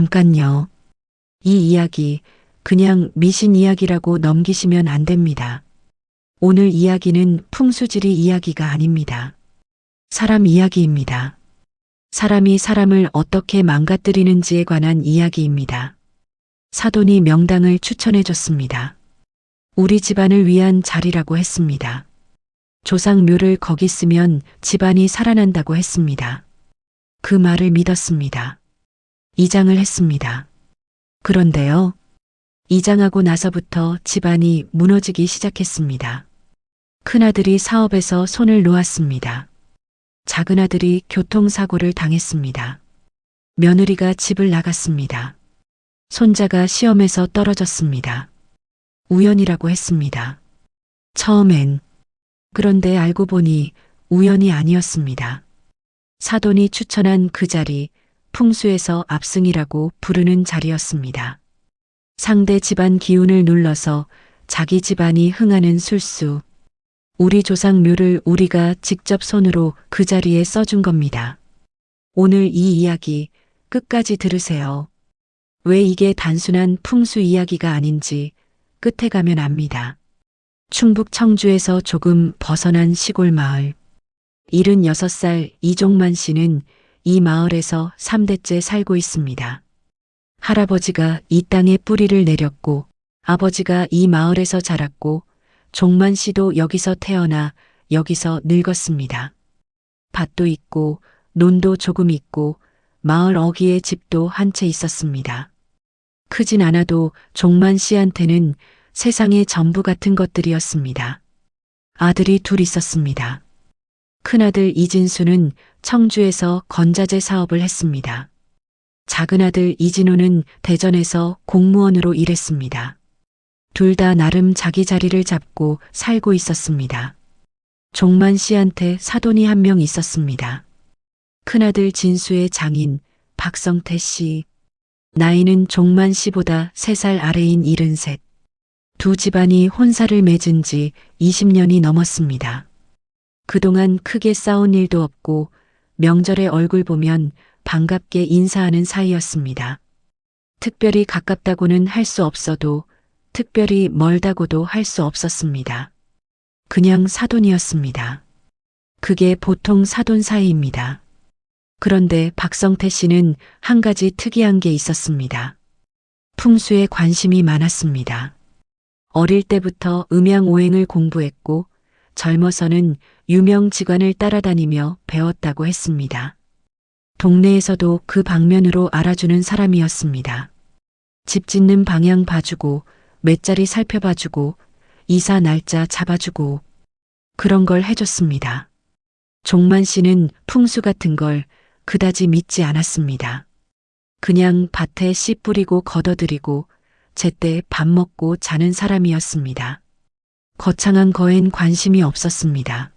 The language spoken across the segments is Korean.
잠깐요. 이 이야기 그냥 미신 이야기라고 넘기시면 안 됩니다. 오늘 이야기는 풍수지리 이야기가 아닙니다. 사람 이야기입니다. 사람이 사람을 어떻게 망가뜨리는지에 관한 이야기입니다. 사돈이 명당을 추천해 줬습니다. 우리 집안을 위한 자리라고 했습니다. 조상묘를 거기 쓰면 집안이 살아난다고 했습니다. 그 말을 믿었습니다. 이장을 했습니다. 그런데요. 이장하고 나서부터 집안이 무너지기 시작했습니다. 큰아들이 사업에서 손을 놓았습니다. 작은아들이 교통사고를 당했습니다. 며느리가 집을 나갔습니다. 손자가 시험에서 떨어졌습니다. 우연이라고 했습니다. 처음엔. 그런데 알고 보니 우연이 아니었습니다. 사돈이 추천한 그 자리, 풍수에서 압승이라고 부르는 자리였습니다. 상대 집안 기운을 눌러서 자기 집안이 흥하는 술수. 우리 조상 묘를 우리가 직접 손으로 그 자리에 써준 겁니다. 오늘 이 이야기 끝까지 들으세요. 왜 이게 단순한 풍수 이야기가 아닌지 끝에 가면 압니다. 충북 청주에서 조금 벗어난 시골 마을. 76살 이종만 씨는 이 마을에서 3대째 살고 있습니다. 할아버지가 이 땅에 뿌리를 내렸고 아버지가 이 마을에서 자랐고 종만 씨도 여기서 태어나 여기서 늙었습니다. 밭도 있고 논도 조금 있고 마을 어귀에 집도 한 채 있었습니다. 크진 않아도 종만 씨한테는 세상의 전부 같은 것들이었습니다. 아들이 둘 있었습니다. 큰아들 이진수는 청주에서 건자재 사업을 했습니다. 작은아들 이진호는 대전에서 공무원으로 일했습니다. 둘 다 나름 자기 자리를 잡고 살고 있었습니다. 종만 씨한테 사돈이 한 명 있었습니다. 큰아들 진수의 장인 박성태 씨. 나이는 종만 씨보다 3살 아래인 73. 두 집안이 혼사를 맺은 지 20년이 넘었습니다. 그동안 크게 싸운 일도 없고 명절에 얼굴 보면 반갑게 인사하는 사이였습니다. 특별히 가깝다고는 할 수 없어도 특별히 멀다고도 할 수 없었습니다. 그냥 사돈이었습니다. 그게 보통 사돈 사이입니다. 그런데 박성태 씨는 한 가지 특이한 게 있었습니다. 풍수에 관심이 많았습니다. 어릴 때부터 음양오행을 공부했고 젊어서는 유명 직관을 따라다니며 배웠다고 했습니다. 동네에서도 그 방면으로 알아주는 사람이었습니다. 집 짓는 방향 봐주고 맷자리 살펴봐주고 이사 날짜 잡아주고 그런 걸 해줬습니다. 종만 씨는 풍수 같은 걸 그다지 믿지 않았습니다. 그냥 밭에 씨 뿌리고 걷어들이고 제때 밥 먹고 자는 사람이었습니다. 거창한 거엔 관심이 없었습니다.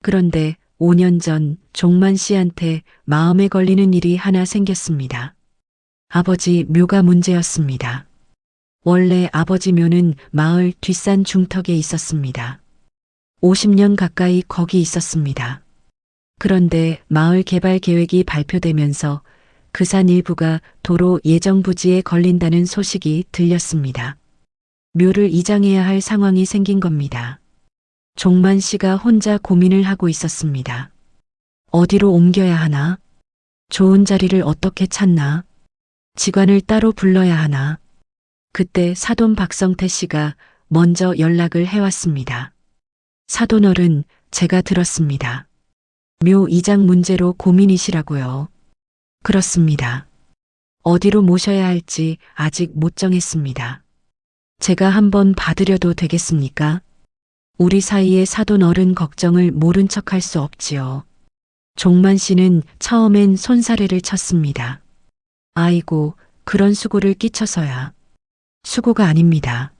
그런데 5년 전 종만 씨한테 마음에 걸리는 일이 하나 생겼습니다. 아버지 묘가 문제였습니다. 원래 아버지 묘는 마을 뒷산 중턱에 있었습니다. 50년 가까이 거기 있었습니다. 그런데 마을 개발 계획이 발표되면서 그 산 일부가 도로 예정 부지에 걸린다는 소식이 들렸습니다. 묘를 이장해야 할 상황이 생긴 겁니다. 종만 씨가 혼자 고민을 하고 있었습니다. 어디로 옮겨야 하나? 좋은 자리를 어떻게 찾나? 직관을 따로 불러야 하나? 그때 사돈 박성태 씨가 먼저 연락을 해왔습니다. 사돈 어른, 제가 들었습니다. 묘 이장 문제로 고민이시라고요. 그렇습니다. 어디로 모셔야 할지 아직 못 정했습니다. 제가 한번 봐드려도 되겠습니까? 우리 사이의 사돈 어른 걱정을 모른 척할 수 없지요. 종만 씨는 처음엔 손사래를 쳤습니다. 아이고, 그런 수고를 끼쳐서야. 수고가 아닙니다.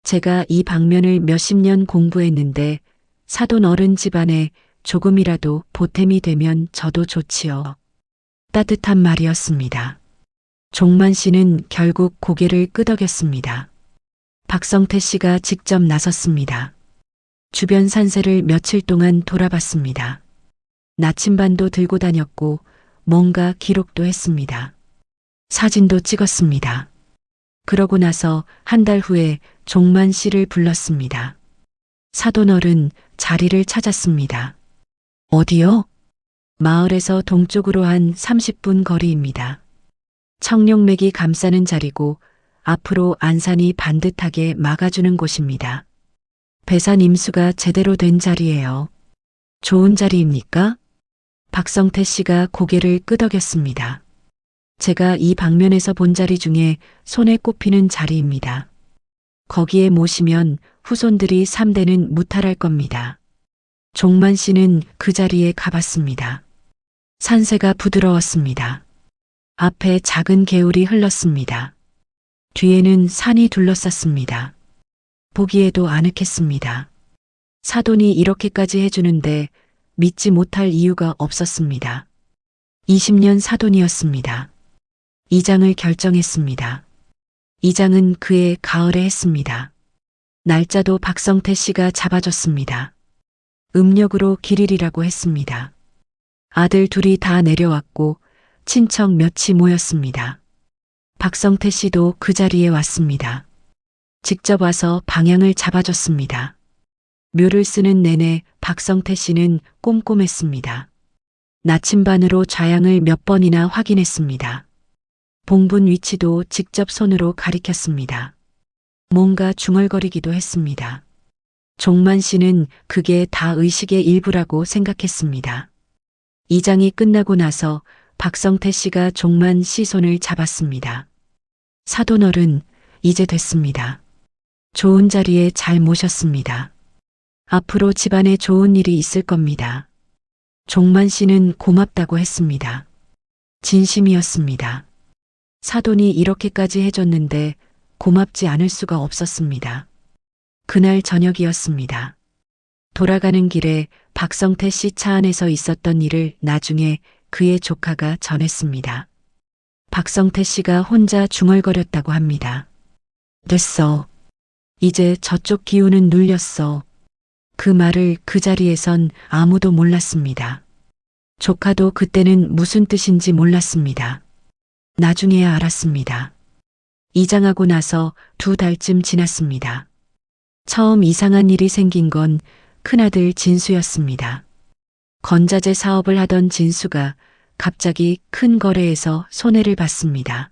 제가 이 방면을 몇십 년 공부했는데 사돈 어른 집안에 조금이라도 보탬이 되면 저도 좋지요. 따뜻한 말이었습니다. 종만 씨는 결국 고개를 끄덕였습니다. 박성태 씨가 직접 나섰습니다. 주변 산세를 며칠 동안 돌아봤습니다. 나침반도 들고 다녔고 뭔가 기록도 했습니다. 사진도 찍었습니다. 그러고 나서 한 달 후에 종만 씨를 불렀습니다. 사돈어른 자리를 찾았습니다. 어디요? 마을에서 동쪽으로 한 30분 거리입니다. 청룡맥이 감싸는 자리고 앞으로 안산이 반듯하게 막아주는 곳입니다. 배산 임수가 제대로 된 자리예요. 좋은 자리입니까? 박성태 씨가 고개를 끄덕였습니다. 제가 이 방면에서 본 자리 중에 손에 꼽히는 자리입니다. 거기에 모시면 후손들이 3대는 무탈할 겁니다. 종만 씨는 그 자리에 가봤습니다. 산세가 부드러웠습니다. 앞에 작은 개울이 흘렀습니다. 뒤에는 산이 둘러쌌습니다. 보기에도 아늑했습니다. 사돈이 이렇게까지 해주는데 믿지 못할 이유가 없었습니다. 20년 사돈이었습니다. 이장을 결정했습니다. 이장은 그해 가을에 했습니다. 날짜도 박성태 씨가 잡아줬습니다. 음력으로 길일이라고 했습니다. 아들 둘이 다 내려왔고 친척 몇이 모였습니다. 박성태 씨도 그 자리에 왔습니다. 직접 와서 방향을 잡아줬습니다. 묘를 쓰는 내내 박성태 씨는 꼼꼼했습니다. 나침반으로 좌양을 몇 번이나 확인했습니다. 봉분 위치도 직접 손으로 가리켰습니다. 뭔가 중얼거리기도 했습니다. 종만 씨는 그게 다 의식의 일부라고 생각했습니다. 이장이 끝나고 나서 박성태 씨가 종만 씨 손을 잡았습니다. 사돈어른, 이제 됐습니다. 좋은 자리에 잘 모셨습니다. 앞으로 집안에 좋은 일이 있을 겁니다. 종만 씨는 고맙다고 했습니다. 진심이었습니다. 사돈이 이렇게까지 해줬는데 고맙지 않을 수가 없었습니다. 그날 저녁이었습니다. 돌아가는 길에 박성태 씨 차 안에서 있었던 일을 나중에 그의 조카가 전했습니다. 박성태 씨가 혼자 중얼거렸다고 합니다. 됐어. 이제 저쪽 기운은 눌렸어. 그 말을 그 자리에선 아무도 몰랐습니다. 조카도 그때는 무슨 뜻인지 몰랐습니다. 나중에야 알았습니다. 이장하고 나서 2달쯤 지났습니다. 처음 이상한 일이 생긴 건 큰아들 진수였습니다. 건자재 사업을 하던 진수가 갑자기 큰 거래에서 손해를 봤습니다.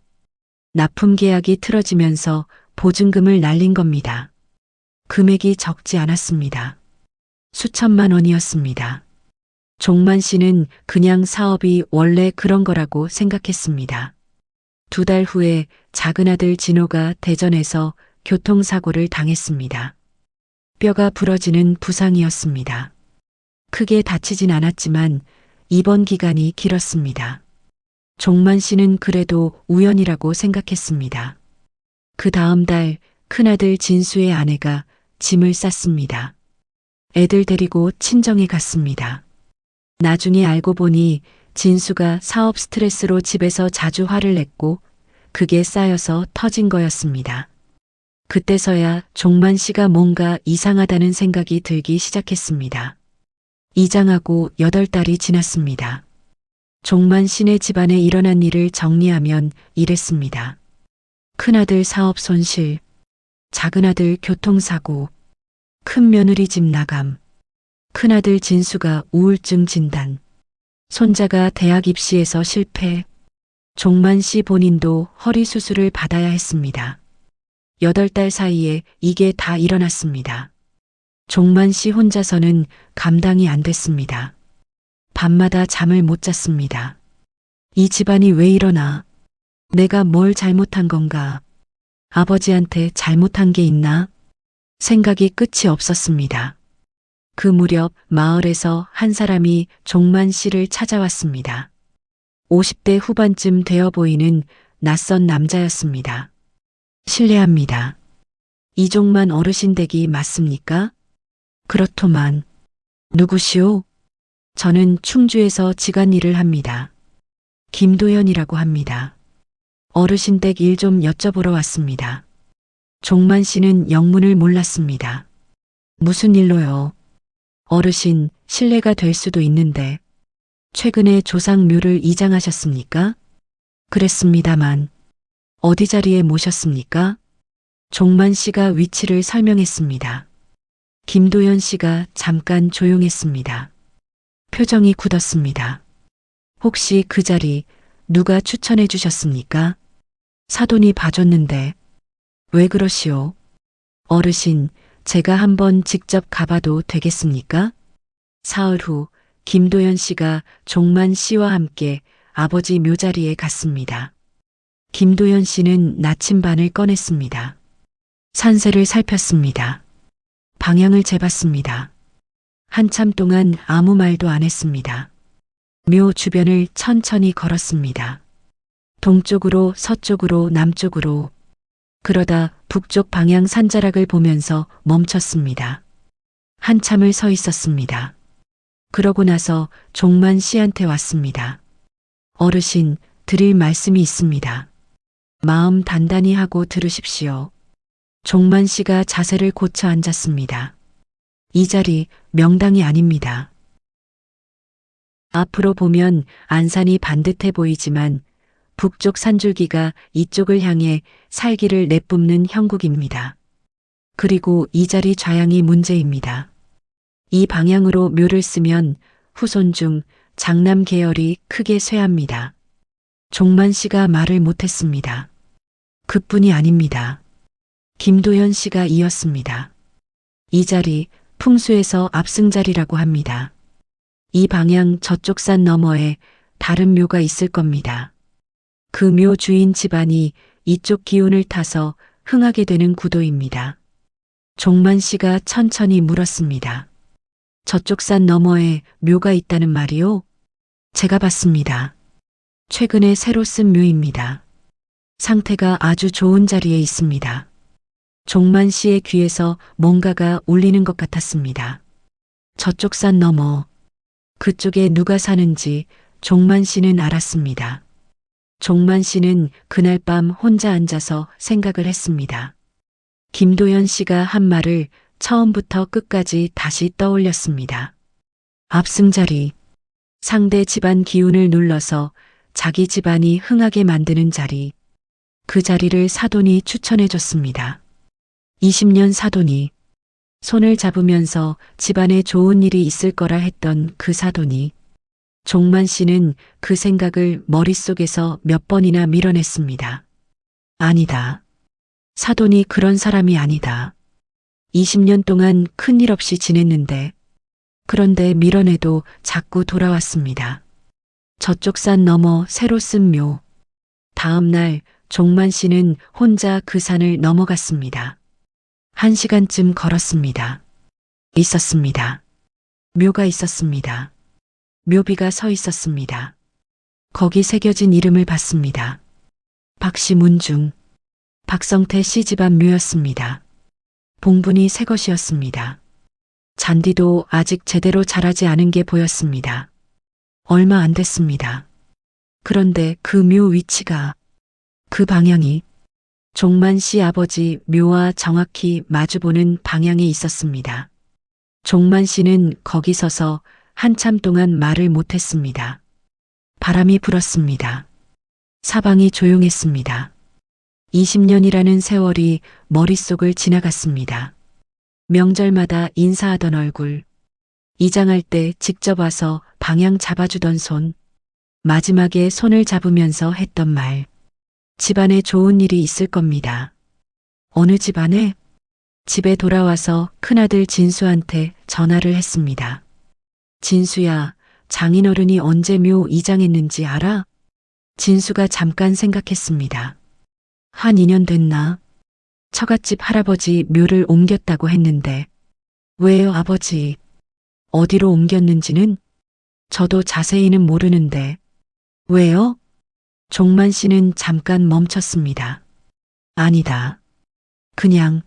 납품 계약이 틀어지면서 보증금을 날린 겁니다. 금액이 적지 않았습니다. 수천만 원이었습니다. 종만 씨는 그냥 사업이 원래 그런 거라고 생각했습니다. 2달 후에 작은아들 진호가 대전에서 교통사고를 당했습니다. 뼈가 부러지는 부상이었습니다. 크게 다치진 않았지만 입원 기간이 길었습니다. 종만 씨는 그래도 우연이라고 생각했습니다. 그 다음 달 큰아들 진수의 아내가 짐을 쌌습니다. 애들 데리고 친정에 갔습니다. 나중에 알고 보니 진수가 사업 스트레스로 집에서 자주 화를 냈고 그게 쌓여서 터진 거였습니다. 그때서야 종만 씨가 뭔가 이상하다는 생각이 들기 시작했습니다. 이장하고 8달이 지났습니다. 종만 씨네 집안에 일어난 일을 정리하면 이랬습니다. 큰아들 사업 손실, 작은아들 교통사고, 큰며느리 집 나감, 큰아들 진수가 우울증 진단, 손자가 대학 입시에서 실패, 종만 씨 본인도 허리 수술을 받아야 했습니다. 8달 사이에 이게 다 일어났습니다. 종만 씨 혼자서는 감당이 안 됐습니다. 밤마다 잠을 못 잤습니다. 이 집안이 왜 이러나? 내가 뭘 잘못한 건가? 아버지한테 잘못한 게 있나? 생각이 끝이 없었습니다. 그 무렵 마을에서 한 사람이 종만 씨를 찾아왔습니다. 50대 후반쯤 되어 보이는 낯선 남자였습니다. 실례합니다. 이종만 어르신 댁이 맞습니까? 그렇더만. 누구시오? 저는 충주에서 지간 일을 합니다. 김도연이라고 합니다. 어르신 댁 일 좀 여쭤보러 왔습니다. 종만 씨는 영문을 몰랐습니다. 무슨 일로요? 어르신, 실례가 될 수도 있는데 최근에 조상묘를 이장하셨습니까? 그랬습니다만 어디 자리에 모셨습니까? 종만 씨가 위치를 설명했습니다. 김도연 씨가 잠깐 조용했습니다. 표정이 굳었습니다. 혹시 그 자리 누가 추천해 주셨습니까? 사돈이 봐줬는데. 왜 그러시오? 어르신, 제가 한번 직접 가봐도 되겠습니까? 사흘 후 김도연 씨가 종만 씨와 함께 아버지 묘자리에 갔습니다. 김도연 씨는 나침반을 꺼냈습니다. 산세를 살폈습니다. 방향을 재봤습니다. 한참 동안 아무 말도 안 했습니다. 묘 주변을 천천히 걸었습니다. 동쪽으로, 서쪽으로, 남쪽으로. 그러다 북쪽 방향 산자락을 보면서 멈췄습니다. 한참을 서 있었습니다. 그러고 나서 종만 씨한테 왔습니다. 어르신, 드릴 말씀이 있습니다. 마음 단단히 하고 들으십시오. 종만 씨가 자세를 고쳐 앉았습니다. 이 자리 명당이 아닙니다. 앞으로 보면 안산이 반듯해 보이지만 북쪽 산줄기가 이쪽을 향해 살기를 내뿜는 형국입니다. 그리고 이 자리 좌향이 문제입니다. 이 방향으로 묘를 쓰면 후손 중 장남 계열이 크게 쇠합니다. 종만 씨가 말을 못했습니다. 그뿐이 아닙니다. 김도연 씨가 이었습니다. 이 자리 풍수에서 압승자리라고 합니다. 이 방향 저쪽 산 너머에 다른 묘가 있을 겁니다. 그 묘 주인 집안이 이쪽 기운을 타서 흥하게 되는 구도입니다. 종만 씨가 천천히 물었습니다. 저쪽 산 너머에 묘가 있다는 말이요? 제가 봤습니다. 최근에 새로 쓴 묘입니다. 상태가 아주 좋은 자리에 있습니다. 종만 씨의 귀에서 뭔가가 울리는 것 같았습니다. 저쪽 산 너머, 그쪽에 누가 사는지 종만 씨는 알았습니다. 종만 씨는 그날 밤 혼자 앉아서 생각을 했습니다. 김도연 씨가 한 말을 처음부터 끝까지 다시 떠올렸습니다. 압승자리, 상대 집안 기운을 눌러서 자기 집안이 흥하게 만드는 자리, 그 자리를 사돈이 추천해 줬습니다. 20년 사돈이 손을 잡으면서 집안에 좋은 일이 있을 거라 했던 그 사돈이 종만 씨는 그 생각을 머릿속에서 몇 번이나 밀어냈습니다. 아니다. 사돈이 그런 사람이 아니다. 20년 동안 큰일 없이 지냈는데 그런데 밀어내도 자꾸 돌아왔습니다. 저쪽 산 넘어 새로 쓴 묘. 다음 날 종만 씨는 혼자 그 산을 넘어갔습니다. 1시간쯤 걸었습니다. 있었습니다. 묘가 있었습니다. 묘비가 서 있었습니다. 거기 새겨진 이름을 봤습니다. 박시문중, 박성태 씨 집안 묘였습니다. 봉분이 새 것이었습니다. 잔디도 아직 제대로 자라지 않은 게 보였습니다. 얼마 안 됐습니다. 그런데 그 묘 위치가, 그 방향이 종만 씨 아버지 묘와 정확히 마주보는 방향에 있었습니다. 종만 씨는 거기 서서 한참 동안 말을 못했습니다. 바람이 불었습니다. 사방이 조용했습니다. 20년이라는 세월이 머릿속을 지나갔습니다. 명절마다 인사하던 얼굴, 이장할 때 직접 와서 방향 잡아주던 손, 마지막에 손을 잡으면서 했던 말. 집안에 좋은 일이 있을 겁니다. 어느 집안에? 집에 돌아와서 큰아들 진수한테 전화를 했습니다. 진수야, 장인어른이 언제 묘 이장했는지 알아? 진수가 잠깐 생각했습니다. 한 2년 됐나? 처갓집 할아버지 묘를 옮겼다고 했는데. 왜요, 아버지? 어디로 옮겼는지는? 저도 자세히는 모르는데. 왜요? 종만 씨는 잠깐 멈췄습니다. 아니다. 그냥.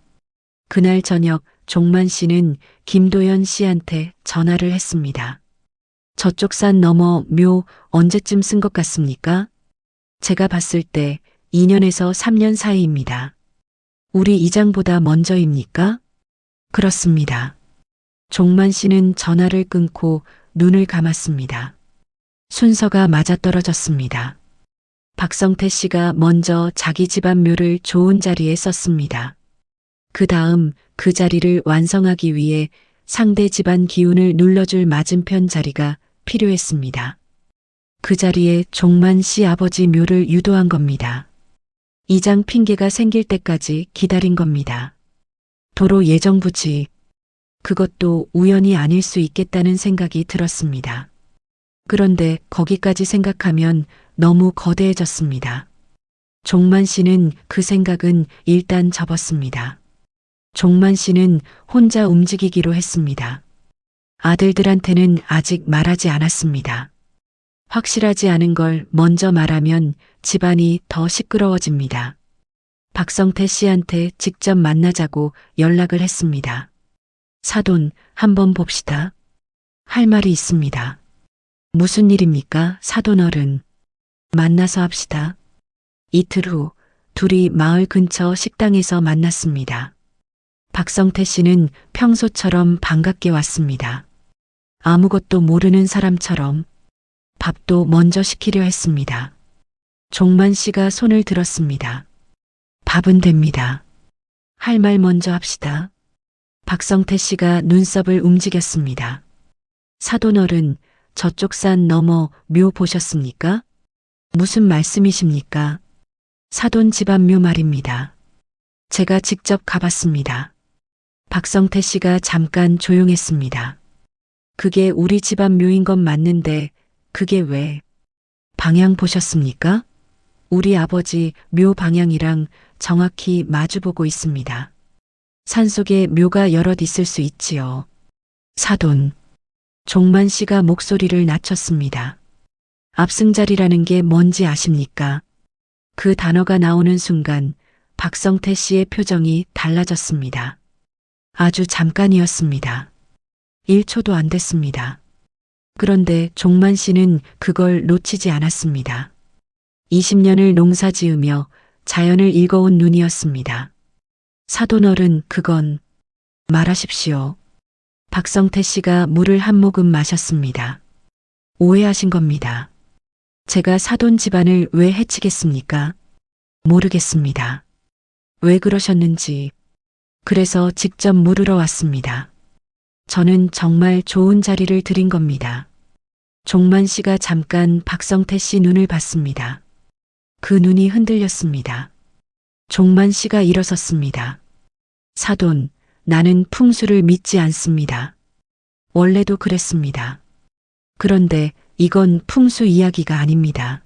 그날 저녁 종만 씨는 김도연 씨한테 전화를 했습니다. 저쪽 산 너머 묘 언제쯤 쓴 것 같습니까? 제가 봤을 때 2년에서 3년 사이입니다. 우리 이장보다 먼저입니까? 그렇습니다. 종만 씨는 전화를 끊고 눈을 감았습니다. 순서가 맞아떨어졌습니다. 박성태 씨가 먼저 자기 집안 묘를 좋은 자리에 썼습니다. 그 다음 그 자리를 완성하기 위해 상대 집안 기운을 눌러줄 맞은편 자리가 필요했습니다. 그 자리에 종만 씨 아버지 묘를 유도한 겁니다. 이장 핑계가 생길 때까지 기다린 겁니다. 도로 예정부지. 그것도 우연이 아닐 수 있겠다는 생각이 들었습니다. 그런데 거기까지 생각하면 너무 거대해졌습니다. 종만 씨는 그 생각은 일단 접었습니다. 종만 씨는 혼자 움직이기로 했습니다. 아들들한테는 아직 말하지 않았습니다. 확실하지 않은 걸 먼저 말하면 집안이 더 시끄러워집니다. 박성태 씨한테 직접 만나자고 연락을 했습니다. 사돈, 한번 봅시다. 할 말이 있습니다. 무슨 일입니까, 사돈 어른? 만나서 합시다. 이틀 후 둘이 마을 근처 식당에서 만났습니다. 박성태 씨는 평소처럼 반갑게 왔습니다. 아무것도 모르는 사람처럼 밥도 먼저 시키려 했습니다. 종만 씨가 손을 들었습니다. 밥은 됩니다. 할 말 먼저 합시다. 박성태 씨가 눈썹을 움직였습니다. 사돈 어른, 저쪽 산 너머 묘 보셨습니까? 무슨 말씀이십니까? 사돈 집안 묘 말입니다. 제가 직접 가봤습니다. 박성태 씨가 잠깐 조용했습니다. 그게 우리 집안 묘인 건 맞는데 그게 왜? 방향 보셨습니까? 우리 아버지 묘 방향이랑 정확히 마주보고 있습니다. 산속에 묘가 여럿 있을 수 있지요. 사돈. 종만 씨가 목소리를 낮췄습니다. 압승자리라는 게 뭔지 아십니까? 그 단어가 나오는 순간 박성태 씨의 표정이 달라졌습니다. 아주 잠깐이었습니다. 1초도 안 됐습니다. 그런데 종만 씨는 그걸 놓치지 않았습니다. 20년을 농사 지으며 자연을 읽어온 눈이었습니다. 사돈 어른, 그건 말하십시오. 박성태 씨가 물을 한 모금 마셨습니다. 오해하신 겁니다. 제가 사돈 집안을 왜 해치겠습니까? 모르겠습니다. 왜 그러셨는지. 그래서 직접 물으러 왔습니다. 저는 정말 좋은 자리를 드린 겁니다. 종만 씨가 잠깐 박성태 씨 눈을 봤습니다. 그 눈이 흔들렸습니다. 종만 씨가 일어섰습니다. 사돈, 나는 풍수를 믿지 않습니다. 원래도 그랬습니다. 그런데 이건 풍수 이야기가 아닙니다.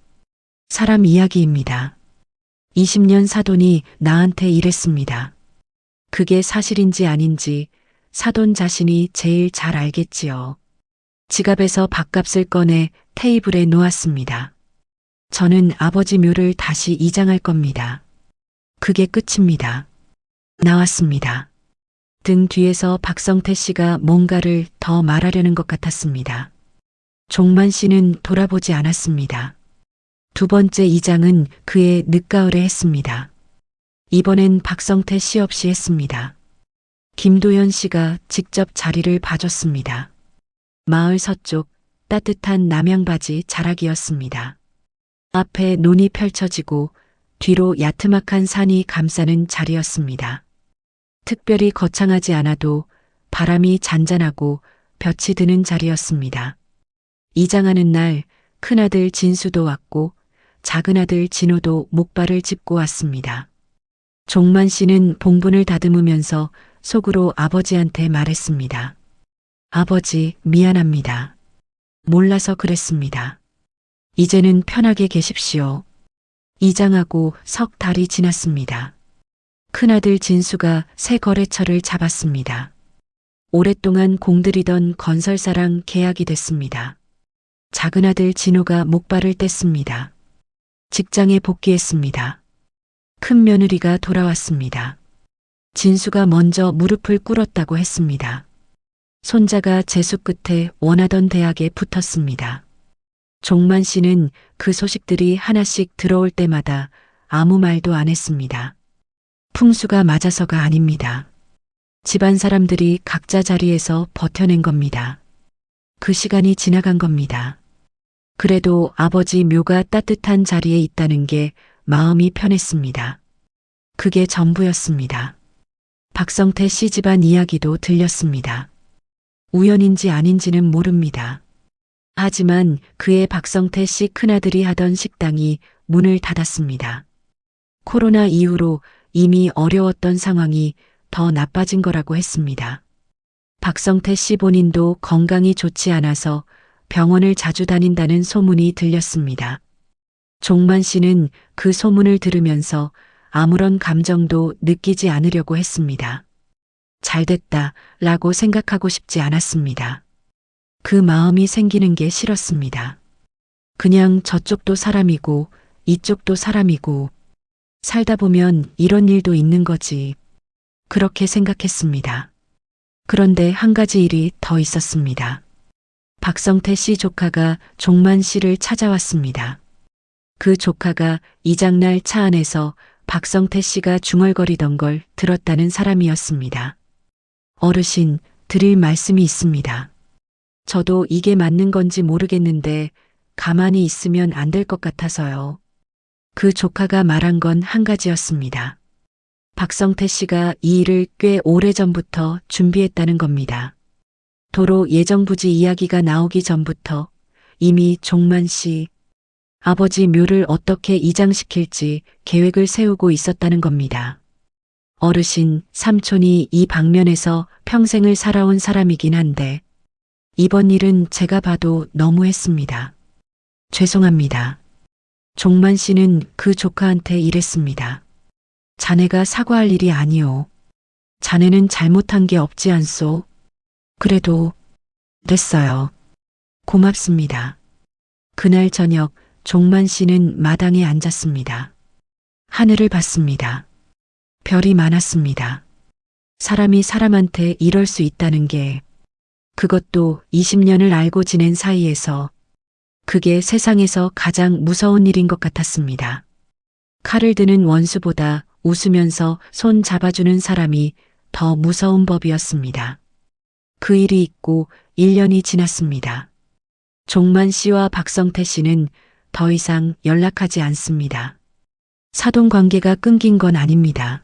사람 이야기입니다. 20년 사돈이 나한테 이랬습니다. 그게 사실인지 아닌지 사돈 자신이 제일 잘 알겠지요. 지갑에서 밥값을 꺼내 테이블에 놓았습니다. 저는 아버지 묘를 다시 이장할 겁니다. 그게 끝입니다. 나왔습니다. 등 뒤에서 박성태 씨가 뭔가를 더 말하려는 것 같았습니다. 종만 씨는 돌아보지 않았습니다. 두 번째 이장은 그의 늦가을에 했습니다. 이번엔 박성태 씨 없이 했습니다. 김도연 씨가 직접 자리를 봐줬습니다. 마을 서쪽 따뜻한 남양바지 자락이었습니다. 앞에 논이 펼쳐지고 뒤로 야트막한 산이 감싸는 자리였습니다. 특별히 거창하지 않아도 바람이 잔잔하고 볕이 드는 자리였습니다. 이장하는 날 큰아들 진수도 왔고 작은아들 진호도 목발을 짚고 왔습니다. 종만 씨는 봉분을 다듬으면서 속으로 아버지한테 말했습니다. 아버지, 미안합니다. 몰라서 그랬습니다. 이제는 편하게 계십시오. 이장하고 석 달이 지났습니다. 큰아들 진수가 새 거래처를 잡았습니다. 오랫동안 공들이던 건설사랑 계약이 됐습니다. 작은아들 진호가 목발을 뗐습니다. 직장에 복귀했습니다. 큰 며느리가 돌아왔습니다. 진수가 먼저 무릎을 꿇었다고 했습니다. 손자가 재수 끝에 원하던 대학에 붙었습니다. 종만 씨는 그 소식들이 하나씩 들어올 때마다 아무 말도 안 했습니다. 풍수가 맞아서가 아닙니다. 집안 사람들이 각자 자리에서 버텨낸 겁니다. 그 시간이 지나간 겁니다. 그래도 아버지 묘가 따뜻한 자리에 있다는 게 마음이 편했습니다. 그게 전부였습니다. 박성태 씨 집안 이야기도 들렸습니다. 우연인지 아닌지는 모릅니다. 하지만 그의 박성태 씨 큰아들이 하던 식당이 문을 닫았습니다. 코로나 이후로 이미 어려웠던 상황이 더 나빠진 거라고 했습니다. 박성태 씨 본인도 건강이 좋지 않아서 병원을 자주 다닌다는 소문이 들렸습니다. 종만 씨는 그 소문을 들으면서 아무런 감정도 느끼지 않으려고 했습니다. 잘됐다 라고 생각하고 싶지 않았습니다. 그 마음이 생기는 게 싫었습니다. 그냥 저쪽도 사람이고 이쪽도 사람이고 살다 보면 이런 일도 있는 거지. 그렇게 생각했습니다. 그런데 한 가지 일이 더 있었습니다. 박성태 씨 조카가 종만 씨를 찾아왔습니다. 그 조카가 이장날 차 안에서 박성태 씨가 중얼거리던 걸 들었다는 사람이었습니다. 어르신, 드릴 말씀이 있습니다. 저도 이게 맞는 건지 모르겠는데 가만히 있으면 안 될 것 같아서요. 그 조카가 말한 건 한 가지였습니다. 박성태 씨가 이 일을 꽤 오래전부터 준비했다는 겁니다. 도로 예정부지 이야기가 나오기 전부터 이미 종만 씨 아버지 묘를 어떻게 이장시킬지 계획을 세우고 있었다는 겁니다. 어르신, 삼촌이 이 방면에서 평생을 살아온 사람이긴 한데 이번 일은 제가 봐도 너무했습니다. 죄송합니다. 종만 씨는 그 조카한테 이랬습니다. 자네가 사과할 일이 아니오. 자네는 잘못한 게 없지 않소. 그래도 됐어요. 고맙습니다. 그날 저녁 종만 씨는 마당에 앉았습니다. 하늘을 봤습니다. 별이 많았습니다. 사람이 사람한테 이럴 수 있다는 게 그것도 20년을 알고 지낸 사이에서 그게 세상에서 가장 무서운 일인 것 같았습니다. 칼을 드는 원수보다 웃으면서 손 잡아주는 사람이 더 무서운 법이었습니다. 그 일이 있고 1년이 지났습니다. 종만 씨와 박성태 씨는 더 이상 연락하지 않습니다. 사돈 관계가 끊긴 건 아닙니다.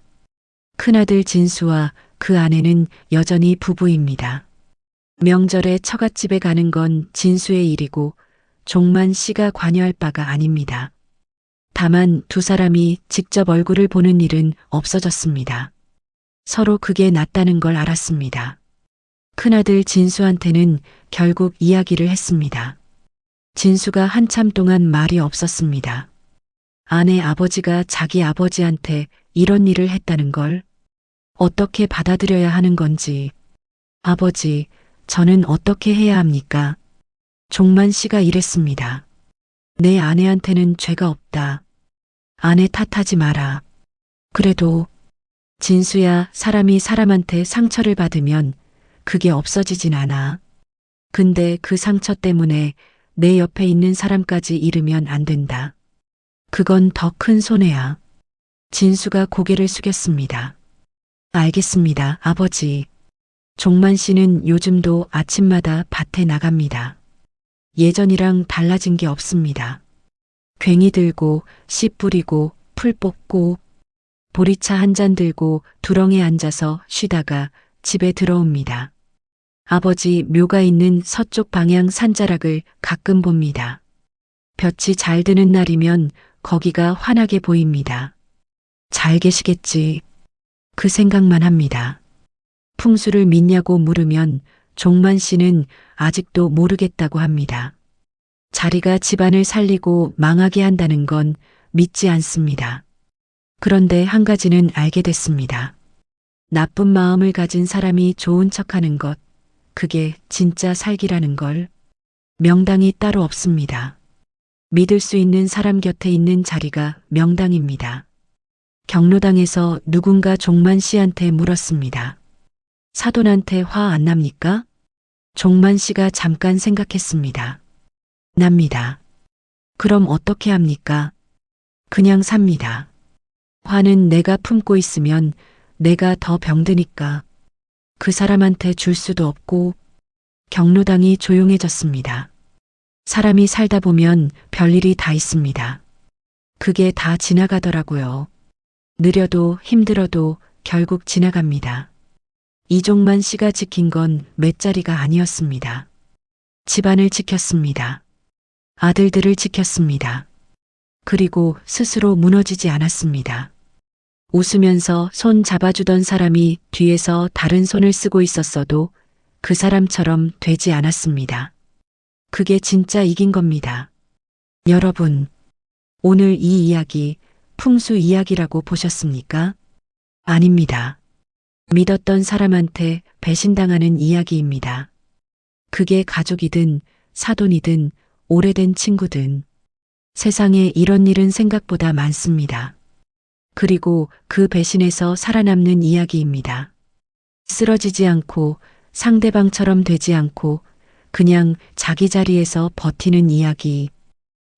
큰아들 진수와 그 아내는 여전히 부부입니다. 명절에 처갓집에 가는 건 진수의 일이고 종만 씨가 관여할 바가 아닙니다. 다만 두 사람이 직접 얼굴을 보는 일은 없어졌습니다. 서로 그게 낫다는 걸 알았습니다. 큰아들 진수한테는 결국 이야기를 했습니다. 진수가 한참 동안 말이 없었습니다. 아내 아버지가 자기 아버지한테 이런 일을 했다는 걸 어떻게 받아들여야 하는 건지. 아버지, 저는 어떻게 해야 합니까? 종만 씨가 이랬습니다. 내 아내한테는 죄가 없다. 아내 탓하지 마라. 그래도 진수야, 사람이 사람한테 상처를 받으면 그게 없어지진 않아. 근데 그 상처 때문에 내 옆에 있는 사람까지 잃으면 안 된다. 그건 더 큰 손해야. 진수가 고개를 숙였습니다. 알겠습니다, 아버지. 종만 씨는 요즘도 아침마다 밭에 나갑니다. 예전이랑 달라진 게 없습니다. 괭이 들고 씨 뿌리고 풀 뽑고 보리차 한 잔 들고 두렁에 앉아서 쉬다가 집에 들어옵니다. 아버지 묘가 있는 서쪽 방향 산자락을 가끔 봅니다. 볕이 잘 드는 날이면 거기가 환하게 보입니다. 잘 계시겠지. 그 생각만 합니다. 풍수를 믿냐고 물으면 종만 씨는 아직도 모르겠다고 합니다. 자리가 집안을 살리고 망하게 한다는 건 믿지 않습니다. 그런데 한 가지는 알게 됐습니다. 나쁜 마음을 가진 사람이 좋은 척하는 것, 그게 진짜 살기라는 걸. 명당이 따로 없습니다. 믿을 수 있는 사람 곁에 있는 자리가 명당입니다. 경로당에서 누군가 종만 씨한테 물었습니다. 사돈한테 화 안 납니까? 종만 씨가 잠깐 생각했습니다. 납니다. 그럼 어떻게 합니까? 그냥 삽니다. 화는 내가 품고 있으면 내가 더 병드니까 그 사람한테 줄 수도 없고. 경로당이 조용해졌습니다. 사람이 살다 보면 별일이 다 있습니다. 그게 다 지나가더라고요. 느려도 힘들어도 결국 지나갑니다. 이종만 씨가 지킨 건 몇 자리가 아니었습니다. 집안을 지켰습니다. 아들들을 지켰습니다. 그리고 스스로 무너지지 않았습니다. 웃으면서 손 잡아주던 사람이 뒤에서 다른 손을 쓰고 있었어도 그 사람처럼 되지 않았습니다. 그게 진짜 이긴 겁니다. 여러분, 오늘 이 이야기 풍수 이야기라고 보셨습니까? 아닙니다. 믿었던 사람한테 배신당하는 이야기입니다. 그게 가족이든 사돈이든 오래된 친구든 세상에 이런 일은 생각보다 많습니다. 그리고 그 배신에서 살아남는 이야기입니다. 쓰러지지 않고 상대방처럼 되지 않고 그냥 자기 자리에서 버티는 이야기.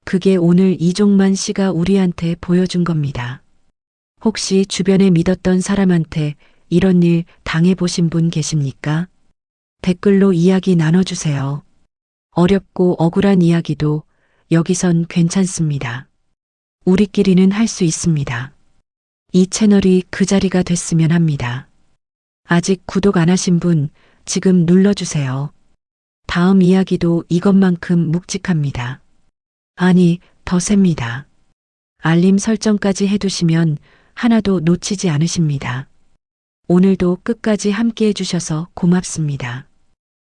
그게 오늘 이종만 씨가 우리한테 보여준 겁니다. 혹시 주변에 믿었던 사람한테 이런 일 당해보신 분 계십니까? 댓글로 이야기 나눠주세요. 어렵고 억울한 이야기도 여기선 괜찮습니다. 우리끼리는 할 수 있습니다. 이 채널이 그 자리가 됐으면 합니다. 아직 구독 안 하신 분 지금 눌러주세요. 다음 이야기도 이것만큼 묵직합니다. 아니, 더 셉니다. 알림 설정까지 해두시면 하나도 놓치지 않으십니다. 오늘도 끝까지 함께 해주셔서 고맙습니다.